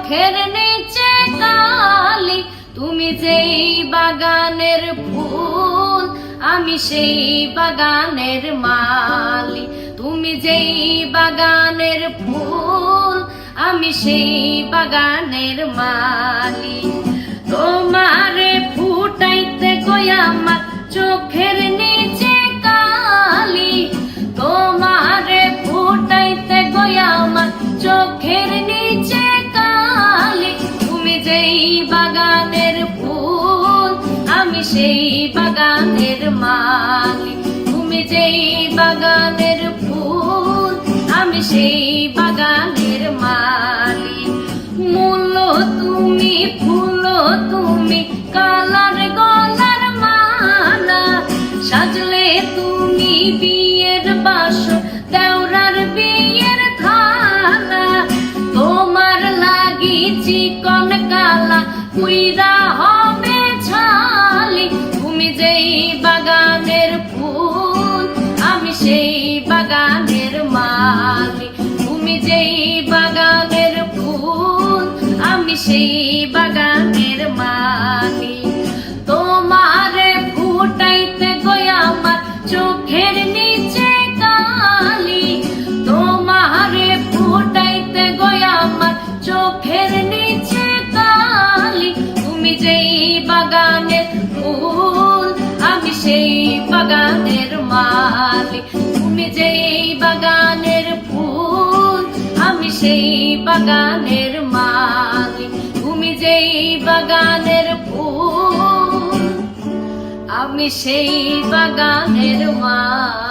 চোখের নিচে কালি। তুমি যেই বাগানের ফুল আমি সেই বাগানের মালি। তুমি যেই বাগানের ফুল আমি সেই বাগানের মালি। তোমারে ফুটাইতে গই আমার চোখের নিচে কালি। তোমারে ফুটাইতে গই আমার চোখের নিচে কালি। তুমি যেই বাগানের ফুল আমি সেই বাগানের মালি। তুমি যেই বাগানের ফুল আমি সেই বাগানের মালি। মূল তুমি ফুল তুমি কালার গলার মালা। সাজলে তুমি বিয়ের বাসর দেওরার বিয়ের থালা। তোমার লাগি চিকন কালা পুইরা হবে ছালি। তুমি যেই বাগানের ফুল আমি সেই বাগানের মালি। তুমি যেই বাগানের ফুল আমি সেই বাগানের মালি। তোমারে ফুটাইতে গই আমার চোখের নিচে কালি। তোমারে ফুটাইতে গই আমার চোখের নিচে কালি। তুমি যেই বাগানের ফুল আমি সেই বাগানের মালি। তুমি যেই বাগানের ফুল আমি সেই বাগানের মালি। তুমি যেই বাগানের ফুল আমি সেই বাগানের মালি।